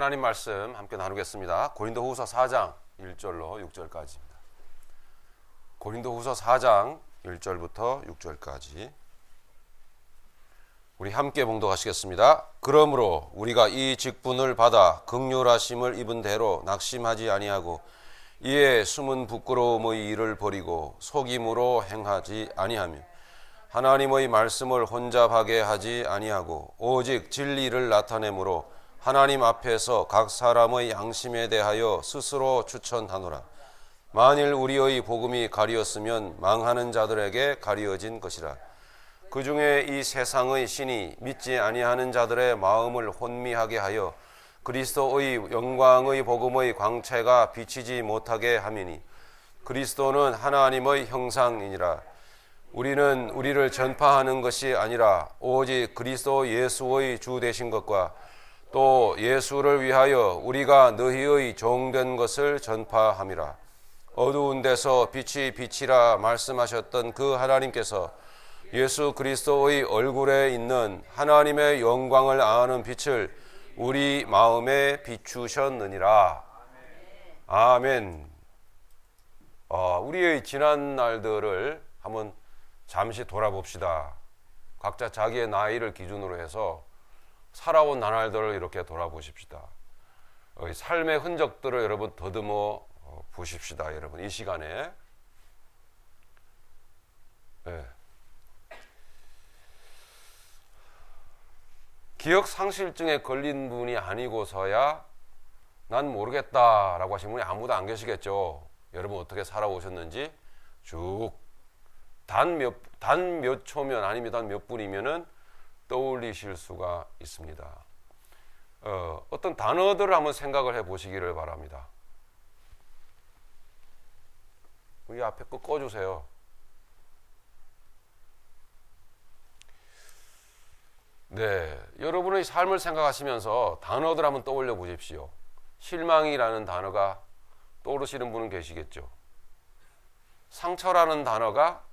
하나님 말씀 함께 나누겠습니다. 고린도후서 4장 1절로 6절까지입니다. 고린도후서 4장 1절부터 6절까지 우리 함께 봉독하시겠습니다. 그러므로 우리가 이 직분을 받아 긍휼하심을 입은 대로 낙심하지 아니하고 이에 숨은 부끄러움의 일을 버리고 속임으로 행하지 아니하며 하나님의 말씀을 혼잡하게 하지 아니하고 오직 진리를 나타내므로 하나님 앞에서 각 사람의 양심에 대하여 스스로 추천하노라. 만일 우리의 복음이 가리었으면 망하는 자들에게 가리어진 것이라. 그 중에 이 세상의 신이 믿지 아니하는 자들의 마음을 혼미하게 하여 그리스도의 영광의 복음의 광채가 비치지 못하게 함이니 그리스도는 하나님의 형상이니라. 우리는 우리를 전파하는 것이 아니라 오직 그리스도 예수의 주 되신 것과 또 예수를 위하여 우리가 너희의 종된 것을 전파함이라. 어두운 데서 빛이 비치라 말씀하셨던 그 하나님께서 예수 그리스도의 얼굴에 있는 하나님의 영광을 아는 빛을 우리 마음에 비추셨느니라. 아멘. 우리의 지난 날들을 한번 잠시 돌아봅시다. 각자 자기의 나이를 기준으로 해서 살아온 나날들을 이렇게 돌아보십시다. 삶의 흔적들을 여러분 더듬어 보십시다. 여러분 이 시간에 기억 상실증에 걸린 분이 아니고서야 난 모르겠다라고 하신 분이 아무도 안 계시겠죠. 여러분 어떻게 살아오셨는지 쭉 단 몇 초면 아니면 단 몇 분이면은 떠올리실 수가 있습니다. 어떤 단어들을 한번 생각을 해 보시기를 바랍니다. 이 앞에 거 꺼주세요. 네, 여러분의 삶을 생각하시면서 단어들 한번 떠올려 보십시오. 실망이라는 단어가 떠오르시는 분은 계시겠죠. 상처라는 단어가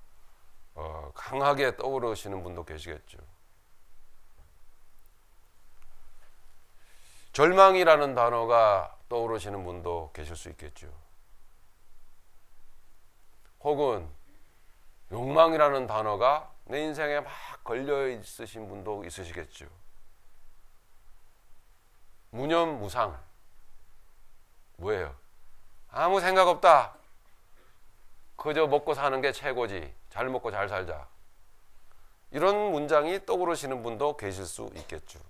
강하게 떠오르시는 분도 계시겠죠. 절망이라는 단어가 떠오르시는 분도 계실 수 있겠죠. 혹은 욕망이라는 단어가 내 인생에 막 걸려 있으신 분도 있으시겠죠. 무념무상. 뭐예요? 아무 생각 없다. 그저 먹고 사는 게 최고지. 잘 먹고 잘 살자. 이런 문장이 떠오르시는 분도 계실 수 있겠죠.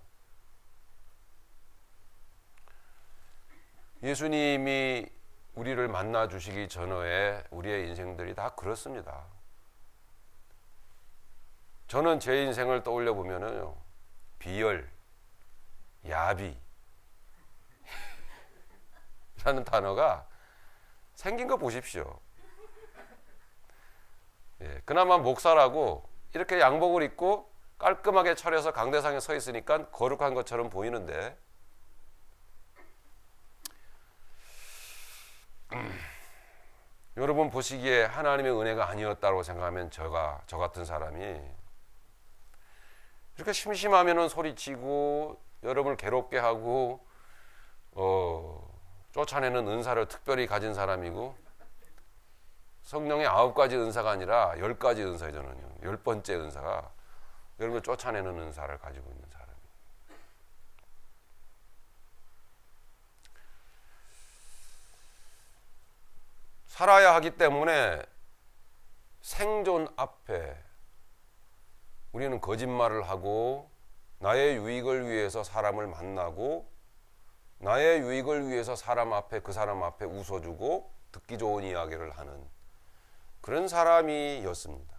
예수님이 우리를 만나 주시기 전에 우리의 인생들이 다 그렇습니다. 저는 제 인생을 떠올려 보면은 비열, 야비 라는 단어가 생긴 거 보십시오. 그나마 목사라고 이렇게 양복을 입고 깔끔하게 차려서 강대상에 서 있으니까 거룩한 것처럼 보이는데 여러분 보시기에 하나님의 은혜가 아니었다고 생각하면 저 같은 사람이 이렇게 심심하면은 소리치고 여러분을 괴롭게 하고 쫓아내는 은사를 특별히 가진 사람이고 성령의 9가지 은사가 아니라 10가지 은사예요. 저는요. 10번째 은사가 여러분을 쫓아내는 은사를 가지고 있는 사람이에요. 살아야 하기 때문에 생존 앞에 우리는 거짓말을 하고 나의 유익을 위해서 사람을 만나고 나의 유익을 위해서 그 사람 앞에 웃어주고 듣기 좋은 이야기를 하는 그런 사람이었습니다.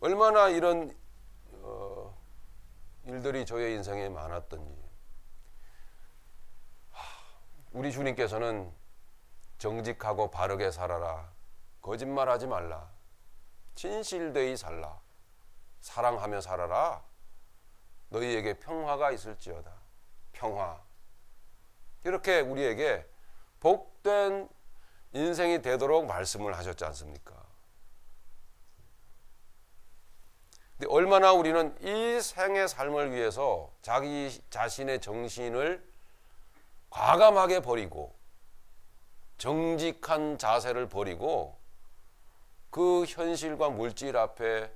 얼마나 이런 일들이 저의 인생에 많았던지. 우리 주님께서는 정직하고 바르게 살아라. 거짓말하지 말라. 진실되이 살라. 사랑하며 살아라. 너희에게 평화가 있을지어다. 평화. 이렇게 우리에게 복된 인생이 되도록 말씀을 하셨지 않습니까? 근데 얼마나 우리는 이 생의 삶을 위해서 자기 자신의 정신을 과감하게 버리고 정직한 자세를 버리고 그 현실과 물질 앞에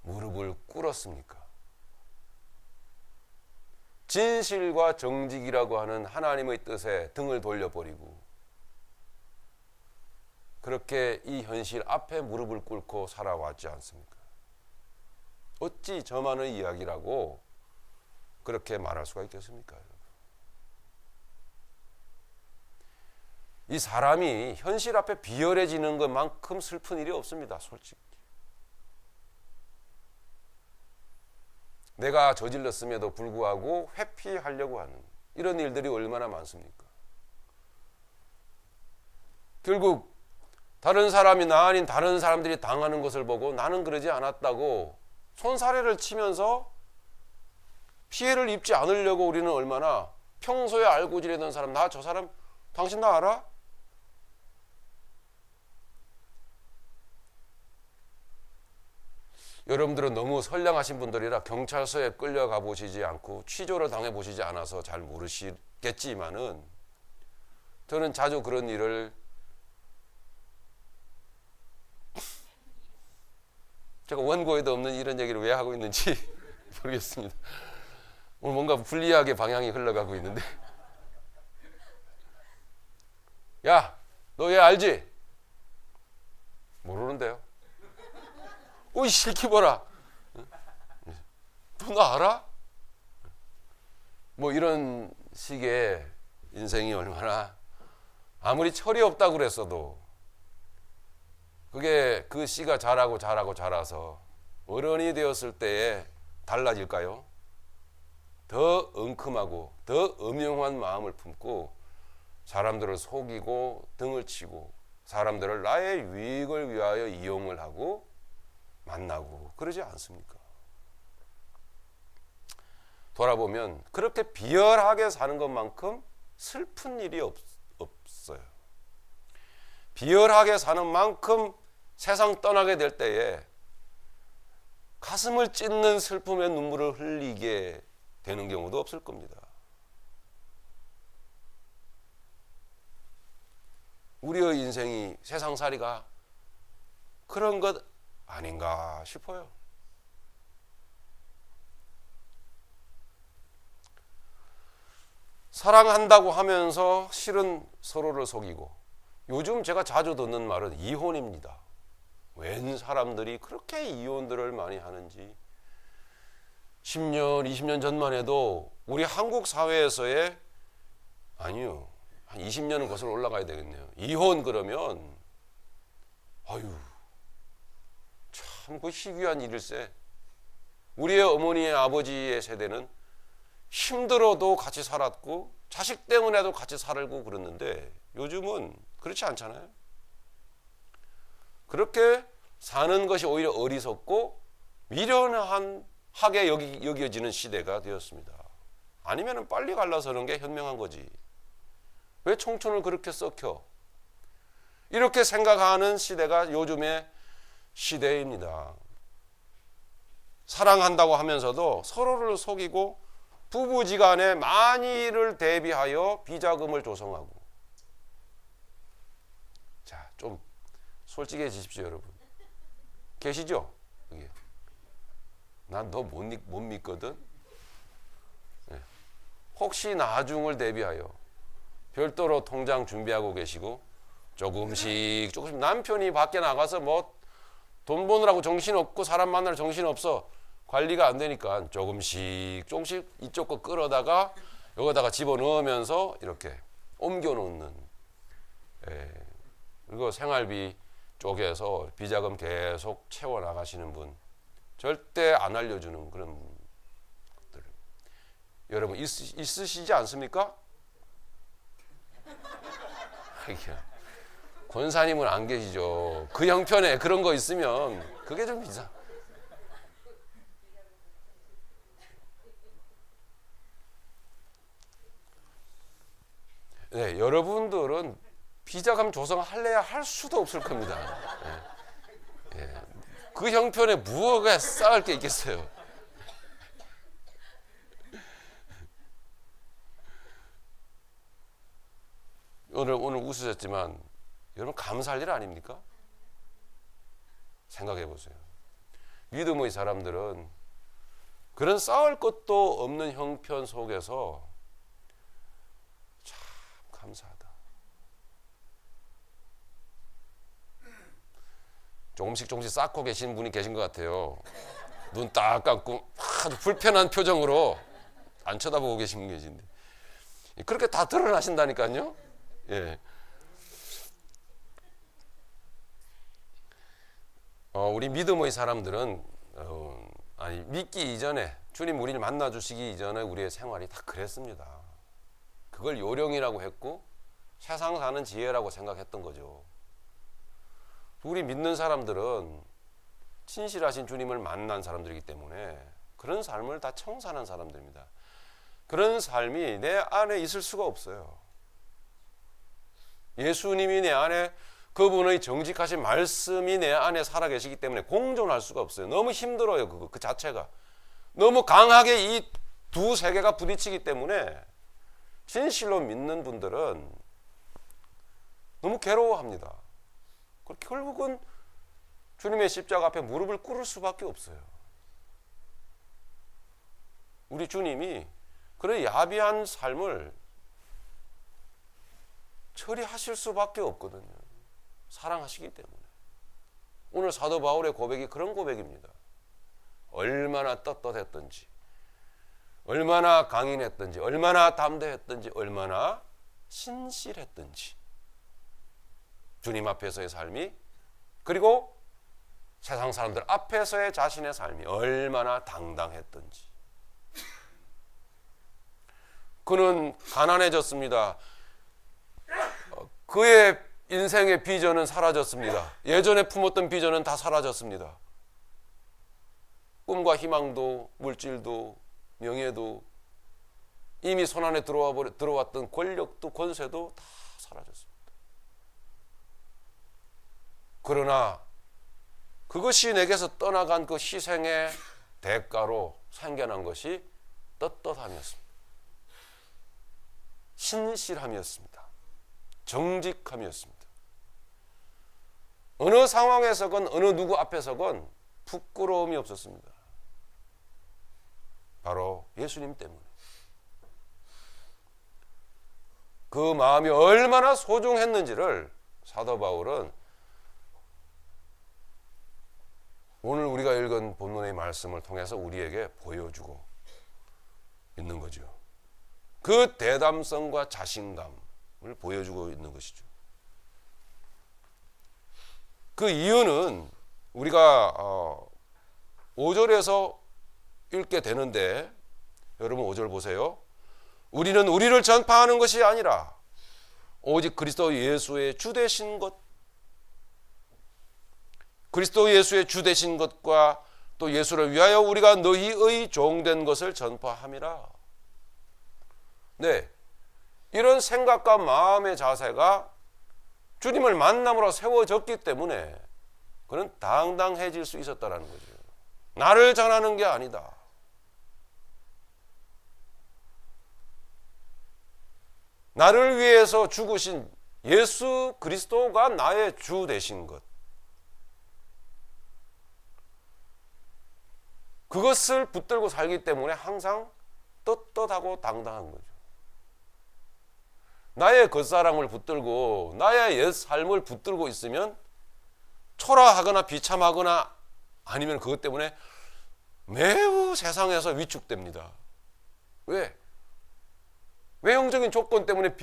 무릎을 꿇었습니까? 진실과 정직이라고 하는 하나님의 뜻에 등을 돌려버리고 그렇게 이 현실 앞에 무릎을 꿇고 살아왔지 않습니까? 어찌 저만의 이야기라고 그렇게 말할 수가 있겠습니까? 이 사람이 현실 앞에 비열해지는 것만큼 슬픈 일이 없습니다. 솔직히. 내가 저질렀음에도 불구하고 회피하려고 하는 이런 일들이 얼마나 많습니까? 결국 다른 사람이 나 아닌 다른 사람들이 당하는 것을 보고 나는 그러지 않았다고 손사래를 치면서 피해를 입지 않으려고 우리는 얼마나 평소에 알고 지내던 사람, 나 저 사람 당신 나 알아? 여러분들은 너무 선량하신 분들이라 경찰서에 끌려가 보시지 않고 취조를 당해 보시지 않아서 잘 모르시겠지만은 저는 자주 그런 일을 제가 원고에도 없는 이런 얘기를 왜 하고 있는지 모르겠습니다. 오늘 뭔가 불리하게 방향이 흘러가고 있는데 야, 너 얘 알지? 모르는데요. 이 실키 보라. 너 나 알아? 뭐 이런 식의 인생이 얼마나 아무리 철이 없다고 그랬어도 그게 그 씨가 자라서 어른이 되었을 때에 달라질까요? 더 엉큼하고 더 음흉한 마음을 품고 사람들을 속이고 등을 치고 사람들을 나의 유익을 위하여 이용을 하고 만나고 그러지 않습니까? 돌아보면 그렇게 비열하게 사는 것만큼 슬픈 일이 없어요. 비열하게 사는 만큼 세상 떠나게 될 때에 가슴을 찢는 슬픔의 눈물을 흘리게 되는 경우도 없을 겁니다. 우리의 인생이 세상살이가 그런 것 아닌가 싶어요. 사랑한다고 하면서 실은 서로를 속이고 요즘 제가 자주 듣는 말은 이혼입니다. 웬 사람들이 그렇게 이혼들을 많이 하는지 10년, 20년 전만 해도 우리 한국 사회에서의 아니요. 한 20년은 거슬러 올라가야 되겠네요. 이혼 그러면 아유 참 그 희귀한 일일세. 우리의 어머니의 아버지의 세대는 힘들어도 같이 살았고 자식 때문에도 같이 살고 그랬는데 요즘은 그렇지 않잖아요. 그렇게 사는 것이 오히려 어리석고 미련하게 여겨지는 시대가 되었습니다. 아니면 빨리 갈라서는 게 현명한 거지. 왜 청춘을 그렇게 썩혀? 이렇게 생각하는 시대가 요즘의 시대입니다. 사랑한다고 하면서도 서로를 속이고 부부지간에 만일을 대비하여 비자금을 조성하고. 자, 좀 솔직해지십시오, 여러분. 계시죠? 여기. 난 너 못 믿거든. 네. 혹시 나중을 대비하여 별도로 통장 준비하고 계시고 조금씩 남편이 밖에 나가서 뭐 돈 버느라고 정신없고 사람 만나러 정신없어. 관리가 안 되니까 조금씩 이쪽 거 끌어다가 여기다가 집어넣으면서 이렇게 옮겨놓는. 그리고 생활비 쪽에서 비자금 계속 채워나가시는 분 절대 안 알려주는 그런 것들. 여러분 있으시지 않습니까? 권사님은 안 계시죠. 그 형편에 그런 거 있으면 그게 좀 이상. 네, 여러분들은 비자금 조성할래야 할 수도 없을 겁니다. 예. 그 형편에 무엇가 쌓을 게 있겠어요? 오늘 웃으셨지만 여러분 감사할 일 아닙니까? 생각해 보세요. 믿음의 사람들은 그런 쌓을 것도 없는 형편 속에서 참 감사하다. 조금씩 쌓고 계신 분이 계신 것 같아요. 눈 딱 감고 아주 불편한 표정으로 안 쳐다보고 계신 분 계신데 그렇게 다 드러나신다니까요. 예. 우리 믿음의 사람들은 믿기 이전에 주님 우리를 만나 주시기 이전에 우리의 생활이 다 그랬습니다. 그걸 요령이라고 했고 세상 사는 지혜라고 생각했던 거죠. 우리 믿는 사람들은 진실하신 주님을 만난 사람들이기 때문에 그런 삶을 다 청산한 사람들입니다. 그런 삶이 내 안에 있을 수가 없어요. 예수님이 내 안에, 그분의 정직하신 말씀이 내 안에 살아계시기 때문에 공존할 수가 없어요. 너무 힘들어요. 그 자체가 너무 강하게 이 두 세계가 부딪히기 때문에 진실로 믿는 분들은 너무 괴로워합니다. 결국은 주님의 십자가 앞에 무릎을 꿇을 수밖에 없어요. 우리 주님이 그런 야비한 삶을 처리하실 수밖에 없거든요. 사랑하시기 때문에. 오늘 사도 바울의 고백이 그런 고백입니다. 얼마나 떳떳했던지, 얼마나 강인했던지, 얼마나 담대했던지, 얼마나 신실했던지. 주님 앞에서의 삶이, 그리고 세상 사람들 앞에서의 자신의 삶이 얼마나 당당했던지. 그는 가난해졌습니다. 그의 인생의 비전은 사라졌습니다. 예전에 품었던 비전은 다 사라졌습니다. 꿈과 희망도, 물질도, 명예도, 이미 손안에 들어왔던 권력도, 권세도 다 사라졌습니다. 그러나 그것이 내게서 떠나간 그 희생의 대가로 생겨난 것이 떳떳함이었습니다. 신실함이었습니다. 정직함이었습니다. 어느 상황에서건 어느 누구 앞에서건 부끄러움이 없었습니다. 바로 예수님 때문에. 그 마음이 얼마나 소중했는지를 사도 바울은 오늘 우리가 읽은 본문의 말씀을 통해서 우리에게 보여주고 있는 거죠. 그 대담성과 자신감을 보여주고 있는 것이죠. 그 이유는 우리가 5절에서 읽게 되는데, 여러분 5절 보세요. 우리는 우리를 전파하는 것이 아니라 오직 그리스도 예수의 주 되신 것, 그리스도 예수의 주 되신 것과 또 예수를 위하여 우리가 너희의 종된 것을 전파함이라. 네, 이런 생각과 마음의 자세가 주님을 만남으로 세워졌기 때문에 그는 당당해질 수 있었다는 거죠. 나를 전하는 게 아니다. 나를 위해서 죽으신 예수 그리스도가 나의 주 되신 것, 그것을 붙들고 살기 때문에 항상 떳떳하고 당당한 거죠. 나의 겉사람을 붙들고 나의 옛 삶을 붙들고 있으면 초라하거나 비참하거나 아니면 그것 때문에 매우 세상에서 위축됩니다. 왜? 외형적인 조건 때문에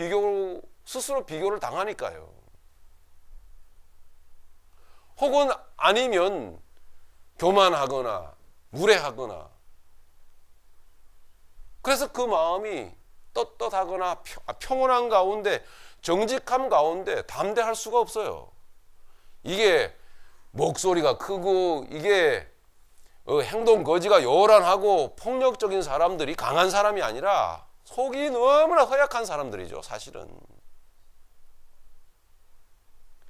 스스로 비교를 당하니까요. 혹은 아니면 교만하거나 무례하거나, 그래서 그 마음이 떳떳하거나 평온한 가운데, 정직함 가운데 담대할 수가 없어요. 이게 목소리가 크고 이게 행동 거지가 요란하고 폭력적인 사람들이 강한 사람이 아니라 속이 너무나 허약한 사람들이죠, 사실은.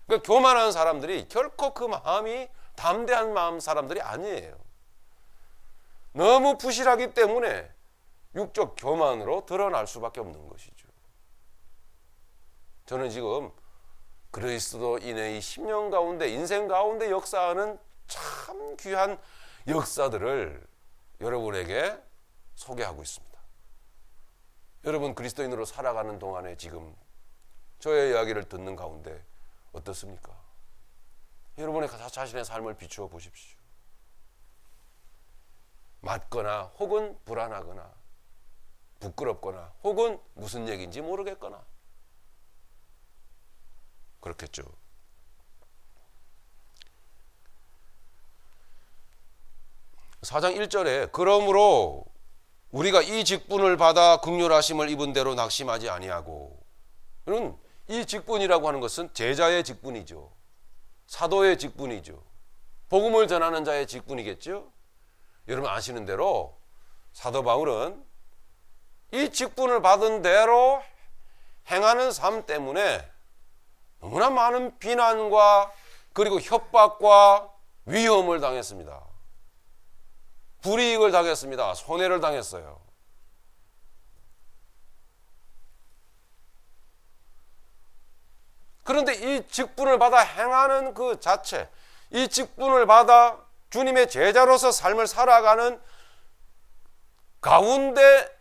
그러니까 교만한 사람들이 결코 그 마음이 담대한 마음 사람들이 아니에요. 너무 부실하기 때문에 육적 교만으로 드러날 수밖에 없는 것이죠. 저는 지금 그리스도인의 심령 가운데, 인생 가운데 역사하는 참 귀한 역사들을 여러분에게 소개하고 있습니다. 여러분 그리스도인으로 살아가는 동안에 지금 저의 이야기를 듣는 가운데 어떻습니까? 여러분의 자신의 삶을 비추어 보십시오. 맞거나 혹은 불안하거나 부끄럽거나 혹은 무슨 얘기인지 모르겠거나 그렇겠죠. 4장 1절에 그러므로 우리가 이 직분을 받아 긍휼하심을 입은 대로 낙심하지 아니하고, 이 직분이라고 하는 것은 제자의 직분이죠. 사도의 직분이죠. 복음을 전하는 자의 직분이겠죠. 여러분 아시는 대로 사도 바울은 이 직분을 받은 대로 행하는 삶 때문에 너무나 많은 비난과 그리고 협박과 위험을 당했습니다. 불이익을 당했습니다. 손해를 당했어요. 그런데 이 직분을 받아 행하는 그 자체, 이 직분을 받아 주님의 제자로서 삶을 살아가는 가운데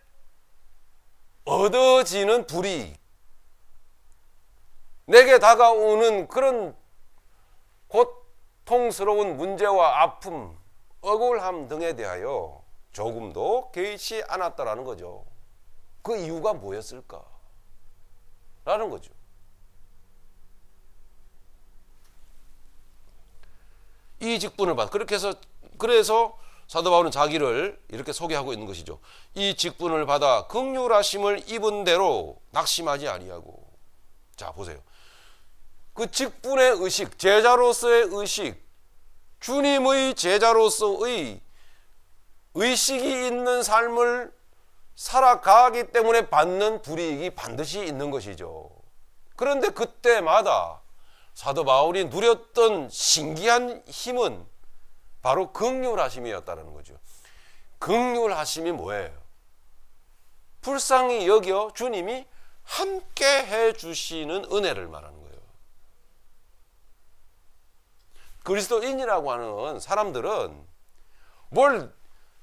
얻어지는 불이익, 내게 다가오는 그런 고통스러운 문제와 아픔, 억울함 등에 대하여 조금도 개의치 않았다라는 거죠. 그 이유가 뭐였을까? 라는 거죠. 이 직분을 받아. 그래서 사도 바울은 자기를 이렇게 소개하고 있는 것이죠. 이 직분을 받아 긍휼하심을 입은 대로 낙심하지 아니하고. 자, 보세요. 그 직분의 의식, 제자로서의 의식, 주님의 제자로서의 의식이 있는 삶을 살아가기 때문에 받는 불이익이 반드시 있는 것이죠. 그런데 그때마다 사도 바울이 누렸던 신기한 힘은 바로 긍휼하심이었다는 거죠. 긍휼하심이 뭐예요? 불쌍히 여겨 주님이 함께 해주시는 은혜를 말하는 거예요. 그리스도인이라고 하는 사람들은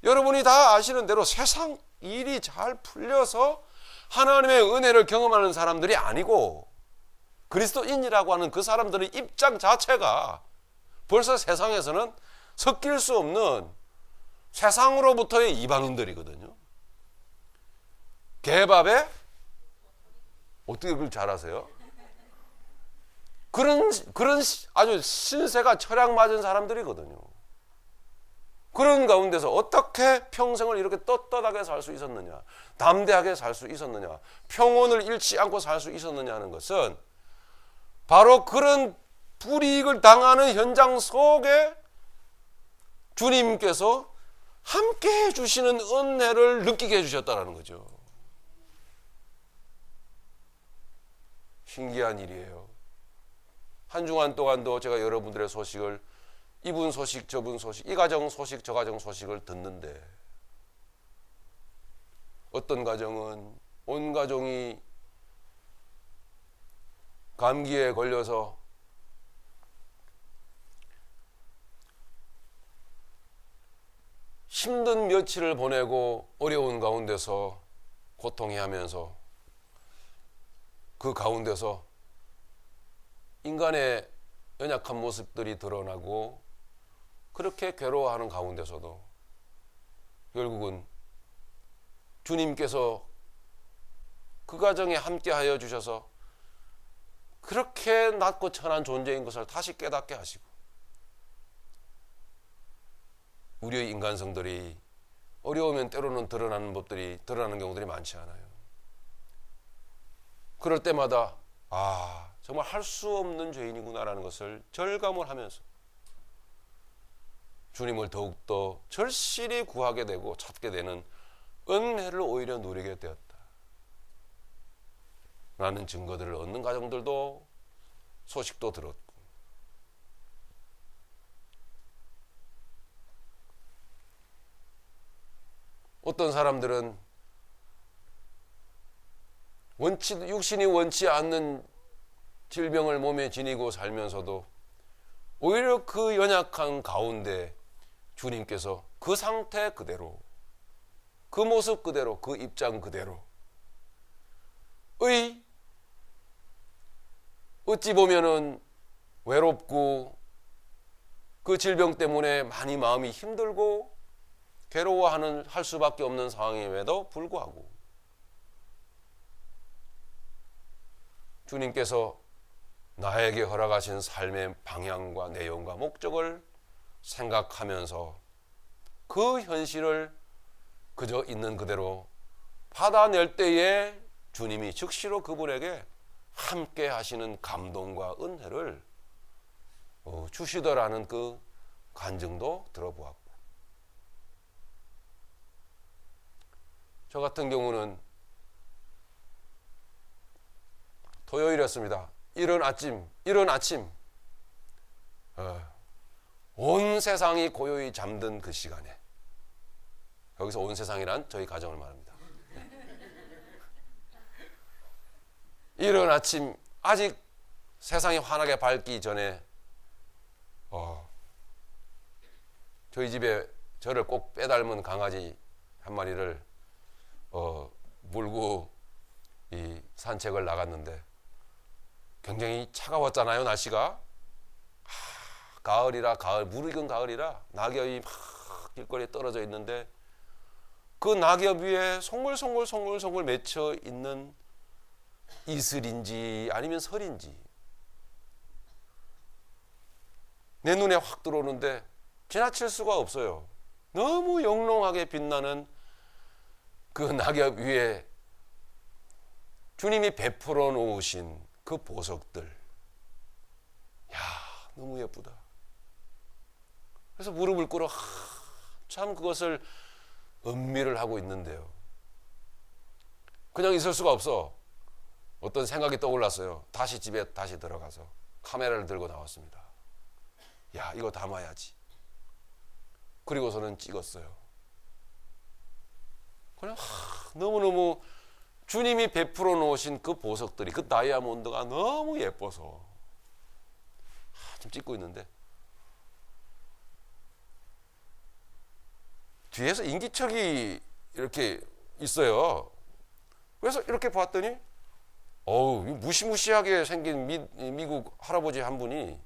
여러분이 다 아시는 대로 세상 일이 잘 풀려서 하나님의 은혜를 경험하는 사람들이 아니고, 그리스도인이라고 하는 그 사람들의 입장 자체가 벌써 세상에서는 섞일 수 없는 세상으로부터의 이방인들이거든요. 개밥에 어떻게 그걸 잘하세요? 그런 아주 신세가 철학 맞은 사람들이거든요. 그런 가운데서 어떻게 평생을 이렇게 떳떳하게 살 수 있었느냐, 담대하게 살 수 있었느냐, 평온을 잃지 않고 살 수 있었느냐 하는 것은 바로 그런 불이익을 당하는 현장 속에 주님께서 함께 해주시는 은혜를 느끼게 해주셨다는 거죠. 신기한 일이에요. 한 주간 동안도 제가 여러분들의 소식을, 이분 소식 저분 소식, 이 가정 소식 저 가정 소식을 듣는데, 어떤 가정은 온 가정이 감기에 걸려서 힘든 며칠을 보내고 어려운 가운데서 고통해하면서 그 가운데서 인간의 연약한 모습들이 드러나고 그렇게 괴로워하는 가운데서도 결국은 주님께서 그 가정에 함께하여 주셔서 그렇게 낮고 천한 존재인 것을 다시 깨닫게 하시고, 우리의 인간성들이 어려우면 때로는 드러나는 경우들이 많지 않아요. 그럴 때마다 정말 할 수 없는 죄인이구나라는 것을 절감을 하면서 주님을 더욱더 절실히 구하게 되고 찾게 되는 은혜를 오히려 누리게 되었다 라는 증거들을 얻는 가정들도 소식도 들었고, 어떤 사람들은 육신이 원치 않는 질병을 몸에 지니고 살면서도 오히려 그 연약한 가운데 주님께서 그 상태 그대로, 그 모습 그대로, 그 입장 그대로 어찌 보면은 외롭고 그 질병 때문에 많이 마음이 힘들고 괴로워하는 할 수밖에 없는 상황임에도 불구하고 주님께서 나에게 허락하신 삶의 방향과 내용과 목적을 생각하면서 그 현실을 그저 있는 그대로 받아낼 때에 주님이 즉시로 그분에게 함께 하시는 감동과 은혜를 주시더라는 그 간증도 들어보았고, 저 같은 경우는 토요일이었습니다. 이른 아침 온 세상이 고요히 잠든 그 시간에, 여기서 온 세상이란 저희 가정을 말합니다. 이른 아침 아직 세상이 환하게 밝기 전에 저희 집에 저를 꼭 빼닮은 강아지 한 마리를 물고 이 산책을 나갔는데 굉장히 차가웠잖아요, 날씨가. 가을이라, 무르익은 가을이라 낙엽이 막 길거리에 떨어져 있는데 그 낙엽 위에 송글송글 맺혀 있는 이슬인지 아니면 설인지 내 눈에 확 들어오는데 지나칠 수가 없어요. 너무 영롱하게 빛나는 그 낙엽 위에 주님이 베풀어 놓으신 그 보석들, 야, 너무 예쁘다. 그래서 무릎을 꿇어 참 그것을 음미를 하고 있는데요, 그냥 있을 수가 없어. 어떤 생각이 떠올랐어요. 다시 집에 들어가서 카메라를 들고 나왔습니다. 야, 이거 담아야지. 그리고서는 찍었어요. 그냥 너무너무 주님이 베풀어 놓으신 그 보석들이, 그 다이아몬드가 너무 예뻐서 지금 찍고 있는데 뒤에서 인기척이 이렇게 있어요. 그래서 이렇게 봤더니 무시무시하게 생긴 미국 할아버지 한 분이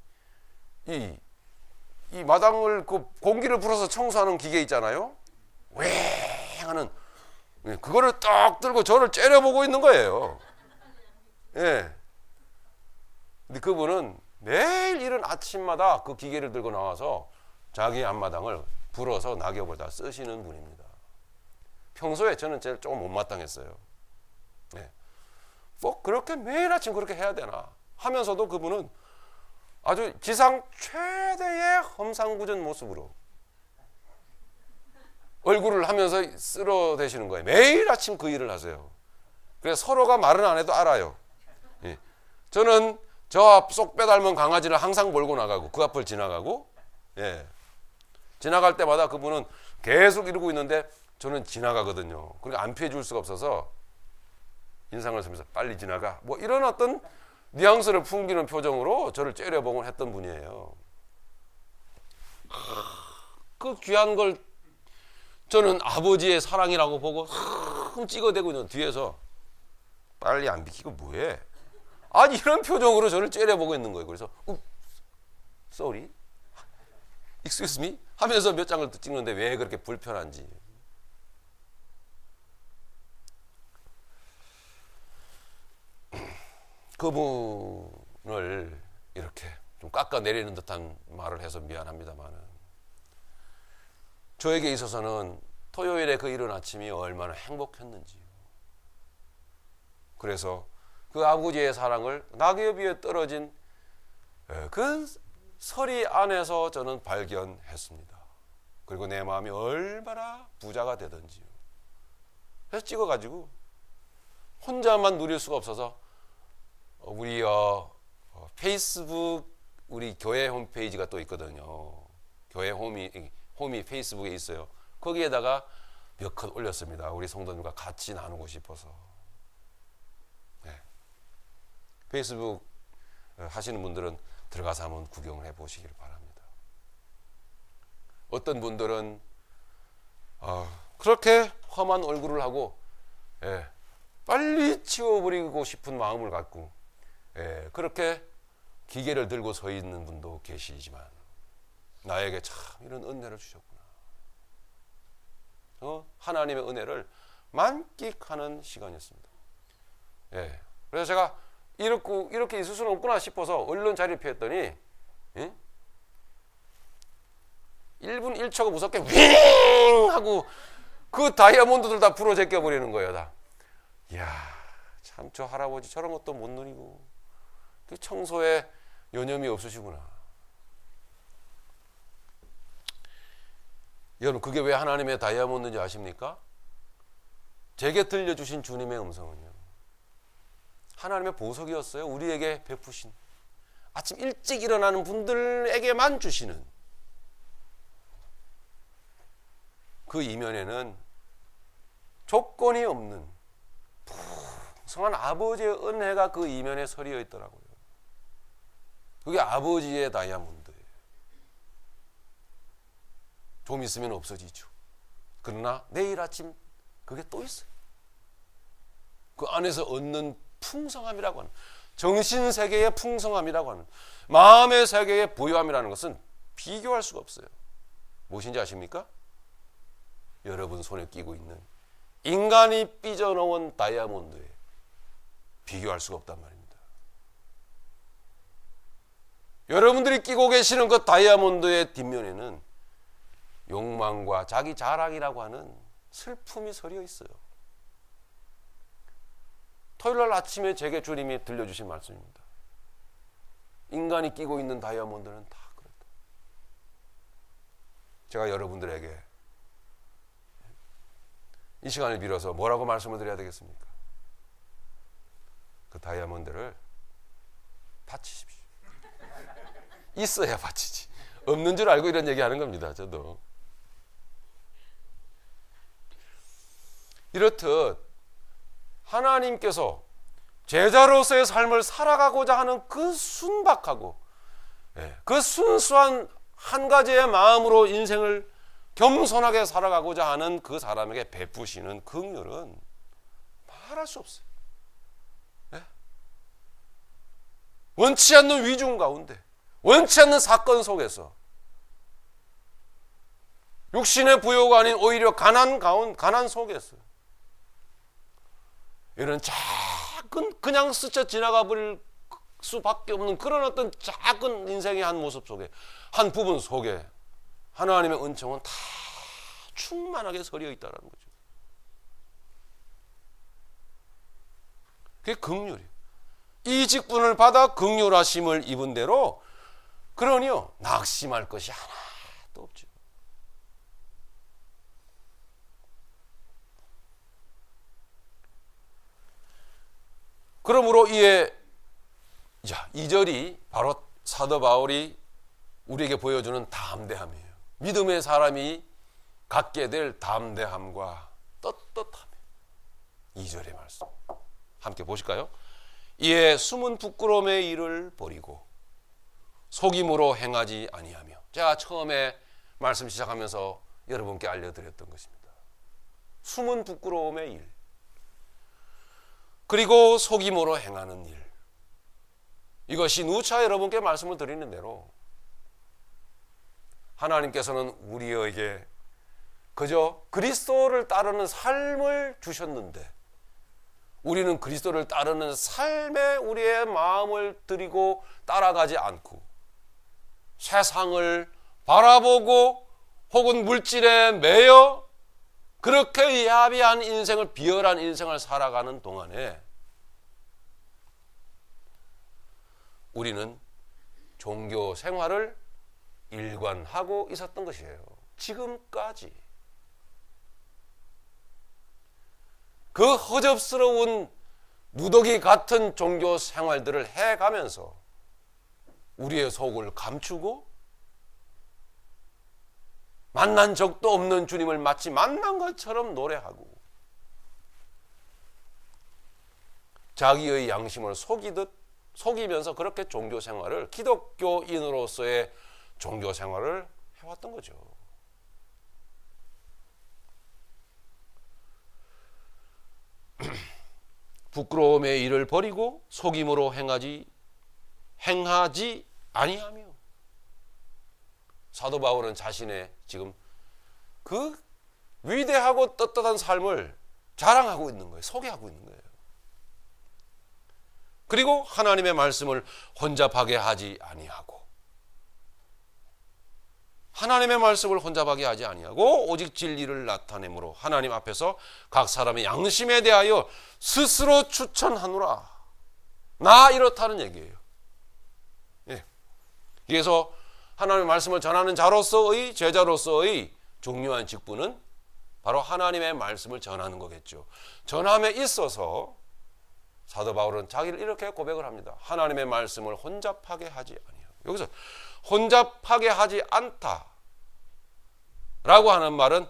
이 마당을 그 공기를 불어서 청소하는 기계 있잖아요. 웽 하는 그거를 딱 들고 저를 째려보고 있는 거예요. 예. 근데 그분은 매일 이른 아침마다 그 기계를 들고 나와서 자기 앞마당을 불어서 낙엽을 다 쓰시는 분입니다. 평소에 저는 제일 조금 못마땅했어요. 네. 뭐 그렇게 매일 아침 그렇게 해야 되나 하면서도 그분은 아주 지상 최대의 험상궂은 모습으로 얼굴을 하면서 쓸어대시는 거예요. 매일 아침 그 일을 하세요. 그래서 서로가 말은 안 해도 알아요. 예. 저는 저 앞 쏙 빼닮은 강아지를 항상 몰고 나가고 그 앞을 지나가고, 예. 지나갈 때마다 그분은 계속 이러고 있는데 저는 지나가거든요. 그러니까 안 피해 줄 수가 없어서 인상을 쓰면서 빨리 지나가, 뭐 이런 어떤 뉘앙스를 풍기는 표정으로 저를 째려보곤 했던 분이에요. 그 귀한 걸 저는 아버지의 사랑이라고 보고 찍어대고 있는 뒤에서 빨리 안 비키고 뭐해? 아니 이런 표정으로 저를 째려보고 있는 거예요. 그래서 sorry, excuse me 하면서 몇 장을 찍는데 왜 그렇게 불편한지. 그분을 이렇게 좀 깎아내리는 듯한 말을 해서 미안합니다만은 저에게 있어서는 토요일에 그 이른 아침이 얼마나 행복했는지요. 그래서 그 아버지의 사랑을 낙엽 위에 떨어진 그 서리 안에서 저는 발견했습니다. 그리고 내 마음이 얼마나 부자가 되든지요. 그래서 찍어가지고 혼자만 누릴 수가 없어서 우리 페이스북, 우리 교회 홈페이지가 또 있거든요. 교회 홈이 페이스북에 있어요. 거기에다가 몇 컷 올렸습니다. 우리 성도님과 같이 나누고 싶어서. 네. 페이스북 하시는 분들은 들어가서 한번 구경을 해보시길 바랍니다. 어떤 분들은 그렇게 험한 얼굴을 하고 빨리 치워버리고 싶은 마음을 갖고 그렇게 기계를 들고 서 있는 분도 계시지만 나에게 참 이런 은혜를 주셨구나. 하나님의 은혜를 만끽하는 시간이었습니다. 그래서 제가 이렇게 있을 수는 없구나 싶어서 얼른 자리를 피했더니 1분 1초가 무섭게 윙 하고 그 다이아몬드들 다 부러 제껴 버리는 거예요. 다. 이야, 참 저 할아버지 저런 것도 못 누리고 청소에 여념이 없으시구나. 여러분, 그게 왜 하나님의 다이아몬드인지 아십니까? 제게 들려주신 주님의 음성은요, 하나님의 보석이었어요. 우리에게 베푸신, 아침 일찍 일어나는 분들에게만 주시는 그 이면에는 조건이 없는 풍성한 아버지의 은혜가 그 이면에 서리어 있더라고요. 그게 아버지의 다이아몬드예요. 좀 있으면 없어지죠. 그러나 내일 아침 그게 또 있어요. 그 안에서 얻는 풍성함이라고 하는, 정신세계의 풍성함이라고 하는, 마음의 세계의 부유함이라는 것은 비교할 수가 없어요. 무엇인지 아십니까? 여러분 손에 끼고 있는 인간이 삐져놓은 다이아몬드에 비교할 수가 없단 말입니다. 여러분들이 끼고 계시는 그 다이아몬드의 뒷면에는 욕망과 자기 자랑이라고 하는 슬픔이 서려 있어요. 토요일 아침에 제게 주님이 들려주신 말씀입니다. 인간이 끼고 있는 다이아몬드는 다 그렇다. 제가 여러분들에게 이 시간을 빌어서 뭐라고 말씀을 드려야 되겠습니까? 그 다이아몬드를 바치십시오. 있어야 바치지. 없는 줄 알고 이런 얘기 하는 겁니다. 저도. 이렇듯 하나님께서 제자로서의 삶을 살아가고자 하는 그 순박하고 그 순수한 한 가지의 마음으로 인생을 겸손하게 살아가고자 하는 그 사람에게 베푸시는 긍휼은 말할 수 없어요. 원치 않는 위중 가운데, 원치 않는 사건 속에서 육신의 부요가 아닌 오히려 가난 속에서 이런 작은, 그냥 스쳐 지나가 버릴 수밖에 없는 그런 어떤 작은 인생의 한 모습 속에, 한 부분 속에 하나님의 은총은 다 충만하게 서려 있다는 거죠. 그게 긍휼이에요. 이 직분을 받아 긍휼하심을 입은 대로 그러니요 낙심할 것이 하나도 없죠. 그러므로 이 절이 바로 사도 바울이 우리에게 보여주는 담대함이에요. 믿음의 사람이 갖게 될 담대함과 떳떳함. 2절의 말씀 함께 보실까요? 이에 숨은 부끄러움의 일을 버리고 속임으로 행하지 아니하며, 제가 처음에 말씀 시작하면서 여러분께 알려드렸던 것입니다. 숨은 부끄러움의 일, 그리고 속임으로 행하는 일, 이것이 누차 여러분께 말씀을 드리는 대로 하나님께서는 우리에게 그저 그리스도를 따르는 삶을 주셨는데, 우리는 그리스도를 따르는 삶에 우리의 마음을 드리고 따라가지 않고 세상을 바라보고 혹은 물질에 매여 그렇게 야비한 인생을, 비열한 인생을 살아가는 동안에 우리는 종교 생활을 일관하고 있었던 것이에요. 지금까지. 그 허접스러운 누더기 같은 종교 생활들을 해가면서 우리의 속을 감추고 만난 적도 없는 주님을 마치 만난 것처럼 노래하고 자기의 양심을 속이면서 그렇게 종교 생활을, 기독교인으로서의 종교 생활을 해왔던 거죠. 부끄러움의 일을 버리고 속임으로 행하지 아니하며, 사도 바울은 자신의 지금 그 위대하고 떳떳한 삶을 자랑하고 있는 거예요. 소개하고 있는 거예요. 그리고 하나님의 말씀을 혼잡하게 하지 아니하고, 하나님의 말씀을 혼잡하게 하지 아니하고 오직 진리를 나타내므로 하나님 앞에서 각 사람의 양심에 대하여 스스로 추천하노라. 나 이렇다는 얘기예요. 예. 그래서 하나님의 말씀을 전하는 자로서의, 제자로서의 중요한 직분은 바로 하나님의 말씀을 전하는 거겠죠. 전함에 있어서 사도 바울은 자기를 이렇게 고백을 합니다. 하나님의 말씀을 혼잡하게 하지 아니하고. 여기서 혼잡하게 하지 않다 라고 하는 말은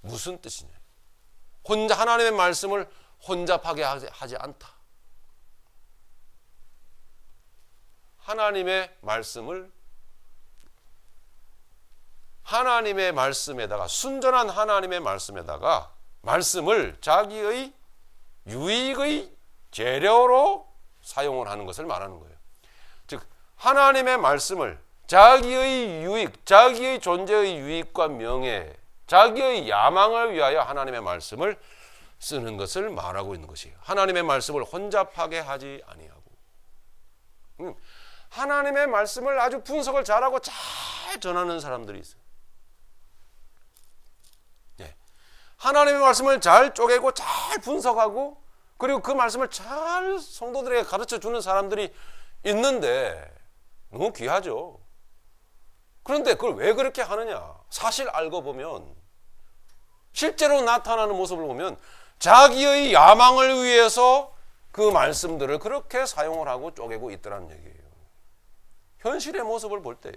무슨 뜻이냐? 하나님의 말씀을 혼잡하게 하지 않다. 하나님의 말씀에다가, 순전한 하나님의 말씀을 자기의 유익의 재료로 사용을 하는 것을 말하는 거예요. 즉 하나님의 말씀을 자기의 유익, 자기의 존재의 유익과 명예, 자기의 야망을 위하여 하나님의 말씀을 쓰는 것을 말하고 있는 것이에요. 하나님의 말씀을 혼잡하게 하지 아니하고. 하나님의 말씀을 아주 분석을 잘하고 잘 전하는 사람들이 있어요. 하나님의 말씀을 잘 쪼개고 잘 분석하고, 그리고 그 말씀을 잘 성도들에게 가르쳐 주는 사람들이 있는데 너무 귀하죠. 그런데 그걸 왜 그렇게 하느냐? 사실 알고 보면, 실제로 나타나는 모습을 보면 자기의 야망을 위해서 그 말씀들을 그렇게 사용을 하고 쪼개고 있더라는 얘기예요. 현실의 모습을 볼 때에.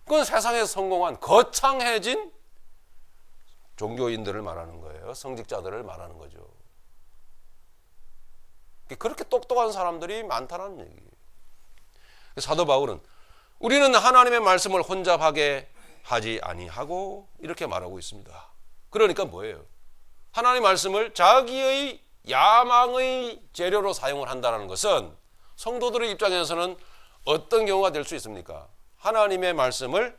그건 세상에서 성공한 거창해진 종교인들을 말하는 거예요. 성직자들을 말하는 거죠. 그렇게 똑똑한 사람들이 많다는 얘기예요. 사도 바울은 우리는 하나님의 말씀을 혼잡하게 하지 아니하고 이렇게 말하고 있습니다. 그러니까 뭐예요? 하나님의 말씀을 자기의 야망의 재료로 사용을 한다는 것은 성도들의 입장에서는 어떤 경우가 될 수 있습니까? 하나님의 말씀을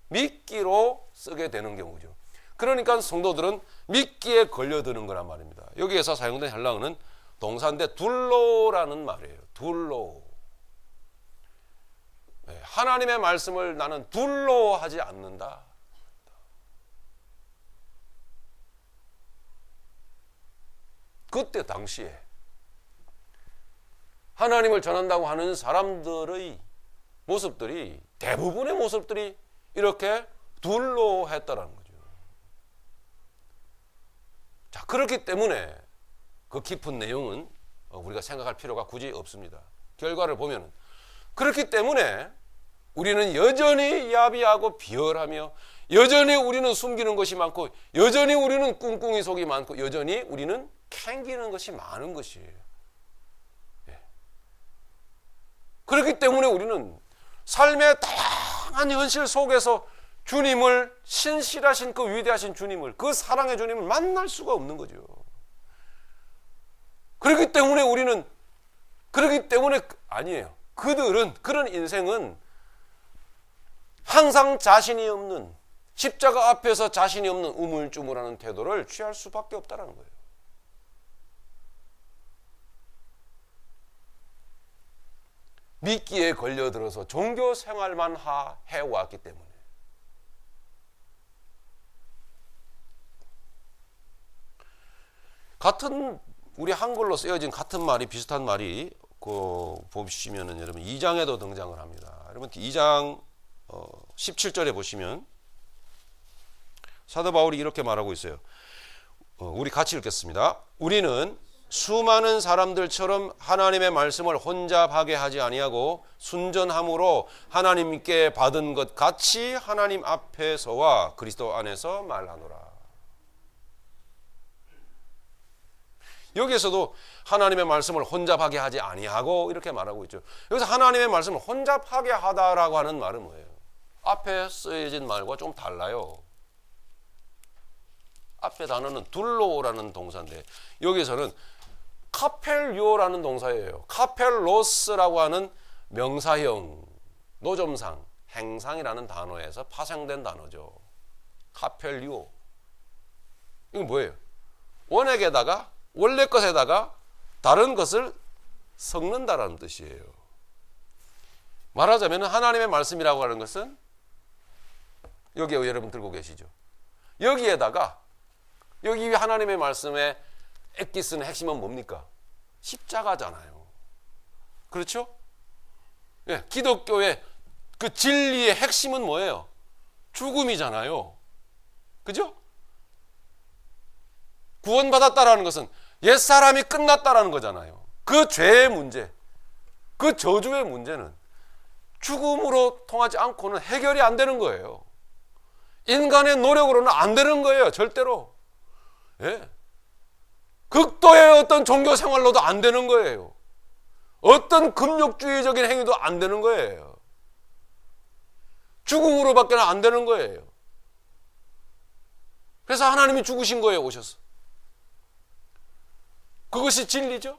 믿기로 쓰게 되는 경우죠. 그러니까 성도들은 믿기에 걸려드는 거란 말입니다. 여기에서 사용된 헬라어는 동사인데 둘로라는 말이에요. 둘로. 하나님의 말씀을 나는 둘로 하지 않는다. 그때 당시에 하나님을 전한다고 하는 사람들의 모습들이, 대부분의 모습들이 이렇게 둘로 했다라는 거죠. 자, 그렇기 때문에 그 깊은 내용은 우리가 생각할 필요가 굳이 없습니다. 결과를 보면 그렇기 때문에 우리는 여전히 야비하고 비열하며, 여전히 우리는 숨기는 것이 많고, 여전히 우리는 꿍꿍이 속이 많고, 여전히 우리는 캥기는 것이 많은 것이에요. 그렇기 때문에 우리는 삶의 다양한 현실 속에서 주님을, 신실하신 그 위대하신 주님을, 그 사랑의 주님을 만날 수가 없는 거죠. 그렇기 때문에 아니에요. 그런 인생은 항상 자신이 없는, 십자가 앞에서 자신이 없는 우물쭈물하는 태도를 취할 수밖에 없다는 거예요. 미끼에 걸려들어서 종교 생활만 해왔기 때문에. 같은, 우리 한글로 쓰여진 같은 말이, 비슷한 말이 보시면은 여러분 2장에도 등장을 합니다. 여러분 2장 17절에 보시면 사도 바울이 이렇게 말하고 있어요. 우리 같이 읽겠습니다. 우리는 수많은 사람들처럼 하나님의 말씀을 혼잡하게 하지 아니하고 순전함으로 하나님께 받은 것 같이 하나님 앞에서와 그리스도 안에서 말하노라. 여기에서도 하나님의 말씀을 혼잡하게 하지 아니하고 이렇게 말하고 있죠. 여기서 하나님의 말씀을 혼잡하게 하다라고 하는 말은 뭐예요? 앞에 쓰여진 말과 좀 달라요. 앞에 단어는 둘로라는 동사인데 여기서는 카펠요라는 동사예요. 카펠로스라고 하는 명사형, 노점상, 행상이라는 단어에서 파생된 단어죠. 카펠요. 이건 뭐예요? 원액에다가 원래 것에다가 다른 것을 섞는다라는 뜻이에요. 말하자면 하나님의 말씀이라고 하는 것은 여기에 여러분 들고 계시죠. 여기에다가 여기 하나님의 말씀의 엑기스는 핵심은 뭡니까? 십자가잖아요. 그렇죠? 예, 기독교의 그 진리의 핵심은 뭐예요? 죽음이잖아요. 그죠? 구원받았다라는 것은 옛사람이 끝났다라는 거잖아요. 그 죄의 문제, 그 저주의 문제는 죽음으로 통하지 않고는 해결이 안 되는 거예요. 인간의 노력으로는 안 되는 거예요. 절대로. 예. 극도의 어떤 종교 생활로도 안 되는 거예요. 어떤 금욕주의적인 행위도 안 되는 거예요. 죽음으로밖에 안 되는 거예요. 그래서 하나님이 죽으신 거예요. 오셔서. 그것이 진리죠.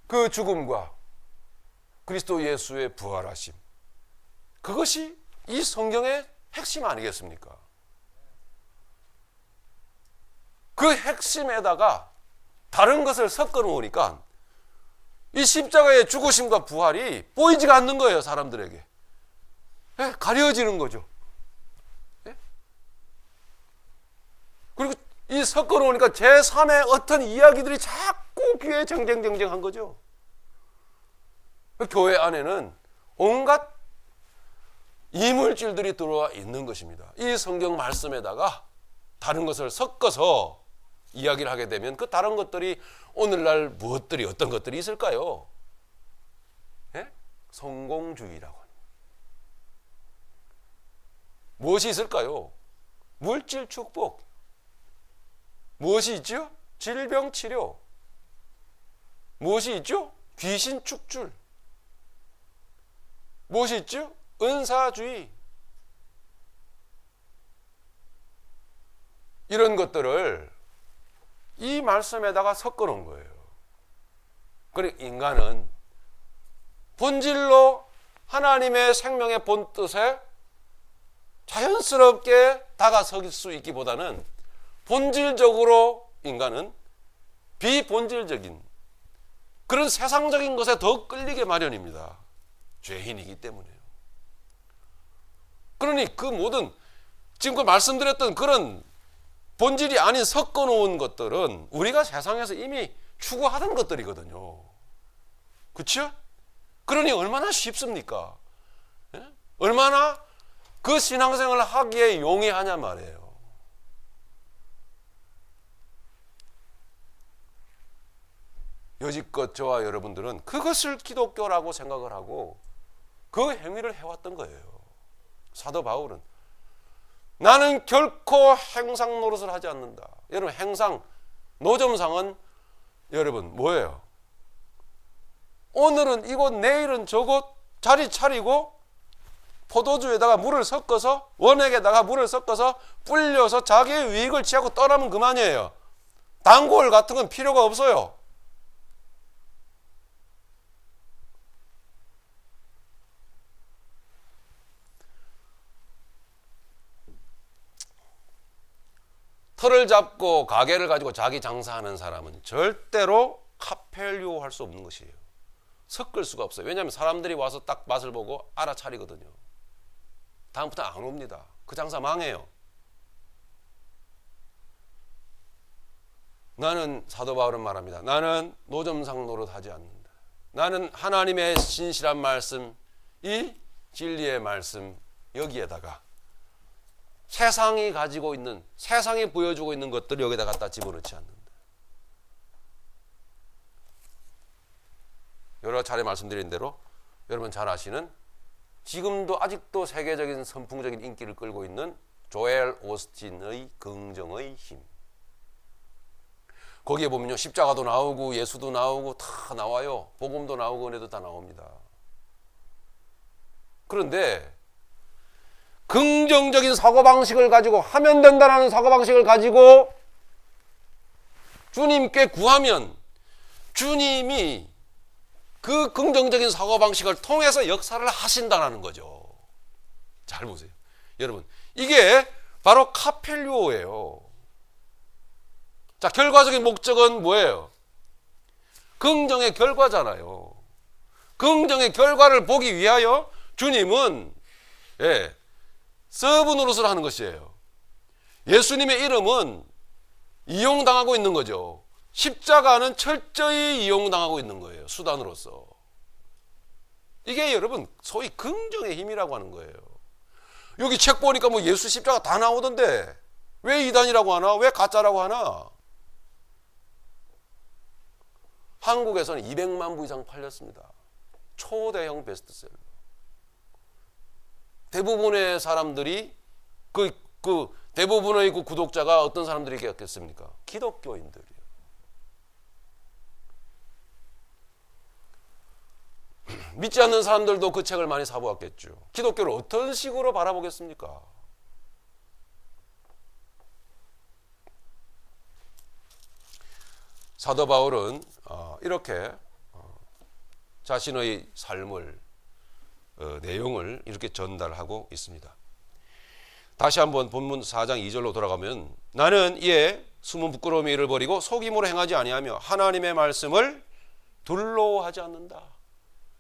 그 죽음과 그리스도 예수의 부활하심, 그것이 이 성경의 핵심 아니겠습니까? 그 핵심에다가 다른 것을 섞어 놓으니까 이 십자가의 죽으심과 부활이 보이지가 않는 거예요. 사람들에게. 예, 가려지는 거죠. 예? 그리고 이 섞어 놓으니까 제3의 어떤 이야기들이 자꾸 귀에 쟁쟁쟁쟁한 거죠. 교회 안에는 온갖 이물질들이 들어와 있는 것입니다. 이 성경 말씀에다가 다른 것을 섞어서 이야기를 하게 되면 그 다른 것들이 오늘날 무엇들이 어떤 것들이 있을까요? 예? 성공주의라고 하는 무엇이 있을까요? 물질 축복. 무엇이 있죠? 질병 치료. 무엇이 있죠? 귀신 축출. 무엇이 있죠? 은사주의. 이런 것들을 이 말씀에다가 섞어 놓은 거예요. 그러니까 인간은 본질로 하나님의 생명의 본뜻에 자연스럽게 다가설 수 있기보다는 본질적으로 인간은 비본질적인 그런 세상적인 것에 더 끌리게 마련입니다. 죄인이기 때문에요. 그러니 그 모든 지금 그 말씀드렸던 그런 본질이 아닌 섞어 놓은 것들은 우리가 세상에서 이미 추구하던 것들이거든요. 그렇죠? 그러니 얼마나 쉽습니까? 예? 얼마나 그 신앙생활을 하기에 용이하냐 말이에요. 여지껏 저와 여러분들은 그것을 기독교라고 생각을 하고 그 행위를 해왔던 거예요. 사도 바울은 나는 결코 행상 노릇을 하지 않는다. 여러분 행상, 노점상은 여러분 뭐예요? 오늘은 이곳 내일은 저곳 자리 차리고 포도주에다가 물을 섞어서 원액에다가 물을 섞어서 불려서 자기의 유익을 취하고 떠나면 그만이에요. 단골 같은 건 필요가 없어요. 터를 잡고 가게를 가지고 자기 장사하는 사람은 절대로 카펠요 할 수 없는 것이에요. 섞을 수가 없어요. 왜냐하면 사람들이 와서 딱 맛을 보고 알아차리거든요. 다음부터 안 옵니다. 그 장사 망해요. 나는 사도 바울은 말합니다. 나는 노점상 노릇하지 않는다. 나는 하나님의 신실한 말씀, 이 진리의 말씀 여기에다가 세상이 가지고 있는, 세상이 보여주고 있는 것들을 여기다 갖다 집어넣지 않는다. 여러 차례 말씀드린 대로 여러분 잘 아시는, 지금도 아직도 세계적인 선풍적인 인기를 끌고 있는 조엘 오스틴의 긍정의 힘. 거기에 보면요, 십자가도 나오고 예수도 나오고 다 나와요. 복음도 나오고 은혜도 다 나옵니다. 그런데 긍정적인 사고방식을 가지고 하면 된다는 사고방식을 가지고 주님께 구하면 주님이 그 긍정적인 사고방식을 통해서 역사를 하신다는 거죠. 잘 보세요. 여러분, 이게 바로 카펠류오예요. 자, 결과적인 목적은 뭐예요? 긍정의 결과잖아요. 긍정의 결과를 보기 위하여 주님은 서브 노릇을 하는 것이에요. 예수님의 이름은 이용당하고 있는 거죠. 십자가는 철저히 이용당하고 있는 거예요. 수단으로서. 이게 여러분 소위 긍정의 힘이라고 하는 거예요. 여기 책 보니까 뭐 예수 십자가 다 나오던데 왜 이단이라고 하나? 왜 가짜라고 하나? 한국에서는 200만 부 이상 팔렸습니다. 초대형 베스트셀러. 대부분의 사람들이 그 대부분의 그 구독자가 어떤 사람들이겠습니까? 기독교인들이에요. 믿지 않는 사람들도 그 책을 많이 사보았겠죠. 기독교를 어떤 식으로 바라보겠습니까? 사도 바울은 이렇게 자신의 삶을 내용을 이렇게 전달하고 있습니다. 다시 한번 본문 4장 2절로 돌아가면, 나는 이에 숨은 부끄러움의 일을 버리고 속임으로 행하지 아니하며 하나님의 말씀을 둘러하지 않는다.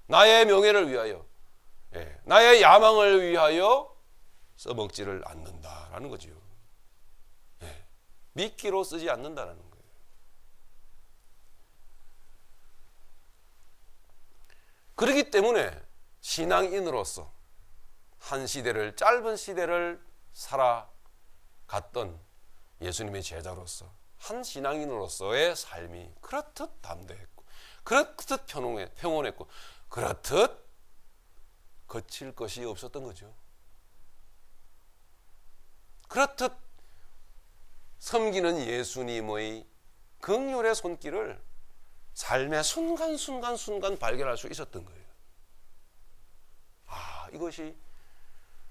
나의 명예를 위하여, 나의 야망을 위하여 써먹지를 않는다라는 거죠. 미끼로 쓰지 않는다라는 거예요. 그렇기 때문에 신앙인으로서 한 시대를, 짧은 시대를 살아갔던 예수님의 제자로서, 한 신앙인으로서의 삶이 그렇듯 담대했고, 그렇듯 평온했고, 그렇듯 거칠 것이 없었던 거죠. 그렇듯 섬기는 예수님의 긍휼의 손길을 삶의 순간순간 발견할 수 있었던 거예요. 이것이